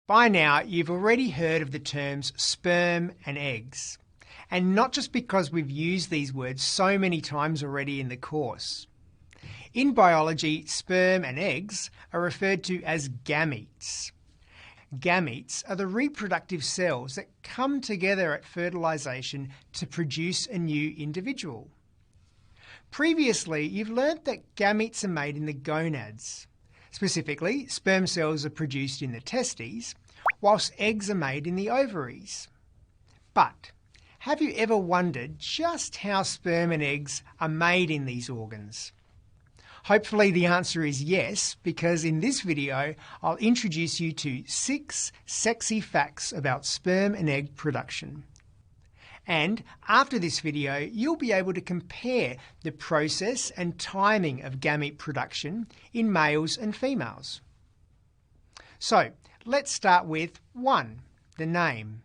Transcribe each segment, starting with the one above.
By now, you've already heard of the terms sperm and eggs, and not just because we've used these words so many times already in the course. In biology, sperm and eggs are referred to as gametes. Gametes are the reproductive cells that come together at fertilization to produce a new individual. Previously, you've learnt that gametes are made in the gonads. Specifically, sperm cells are produced in the testes, whilst eggs are made in the ovaries. But have you ever wondered just how sperm and eggs are made in these organs? Hopefully the answer is yes, because in this video I'll introduce you to 6 sexy facts about sperm and egg production. And after this video, you'll be able to compare the process and timing of gamete production in males and females. So, let's start with 1, the name.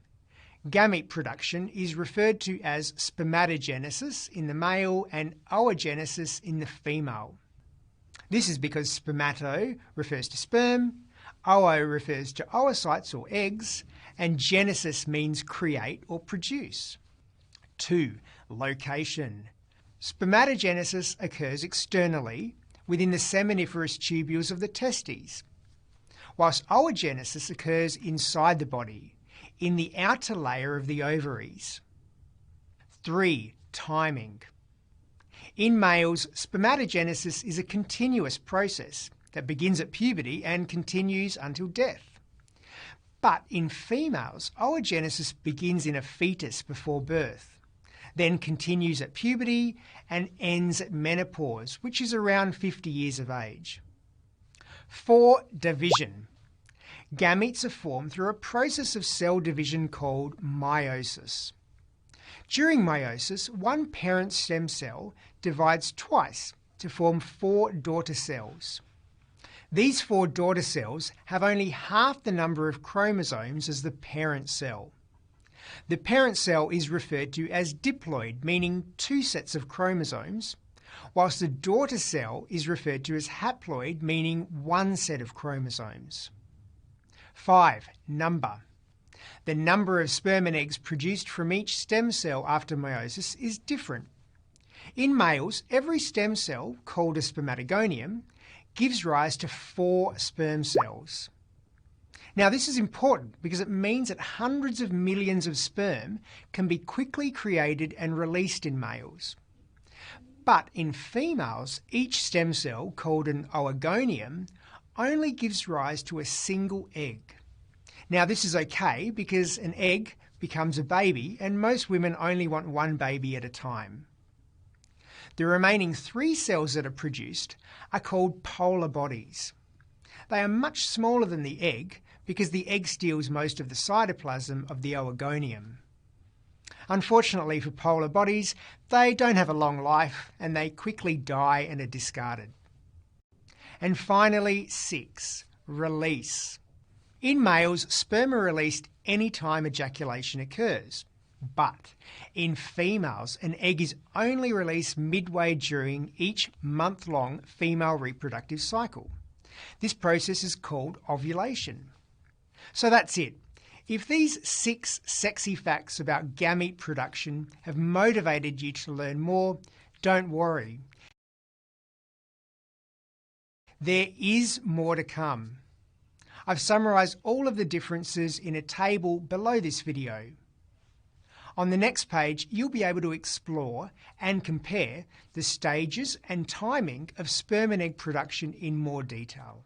Gamete production is referred to as spermatogenesis in the male and oogenesis in the female. This is because spermato refers to sperm, oo refers to oocytes or eggs, and genesis means create or produce. 2. Location. Spermatogenesis occurs externally within the seminiferous tubules of the testes, whilst oogenesis occurs inside the body, in the outer layer of the ovaries. 3. Timing. In males, spermatogenesis is a continuous process that begins at puberty and continues until death. But in females, oogenesis begins in a fetus before birth, then continues at puberty and ends at menopause, which is around 50 years of age. 4. Division. Gametes are formed through a process of cell division called meiosis. During meiosis, one parent stem cell divides twice to form 4 daughter cells. These 4 daughter cells have only half the number of chromosomes as the parent cell. The parent cell is referred to as diploid, meaning 2 sets of chromosomes, whilst the daughter cell is referred to as haploid, meaning 1 set of chromosomes. 5. Number. The number of sperm and eggs produced from each stem cell after meiosis is different. In males, every stem cell, called a spermatogonium, gives rise to 4 sperm cells. Now this is important because it means that hundreds of millions of sperm can be quickly created and released in males. But in females, each stem cell, called an oogonium, only gives rise to a single egg. Now this is okay because an egg becomes a baby and most women only want 1 baby at a time. The remaining 3 cells that are produced are called polar bodies. They are much smaller than the egg because the egg steals most of the cytoplasm of the oogonium. Unfortunately for polar bodies, they don't have a long life and they quickly die and are discarded. And finally, 6. Release. In males, sperm are released any time ejaculation occurs. But in females, an egg is only released midway during each month-long female reproductive cycle. This process is called ovulation. So that's it. If these 6 sexy facts about gamete production have motivated you to learn more, don't worry. There is more to come. I've summarised all of the differences in a table below this video. On the next page, you'll be able to explore and compare the stages and timing of sperm and egg production in more detail.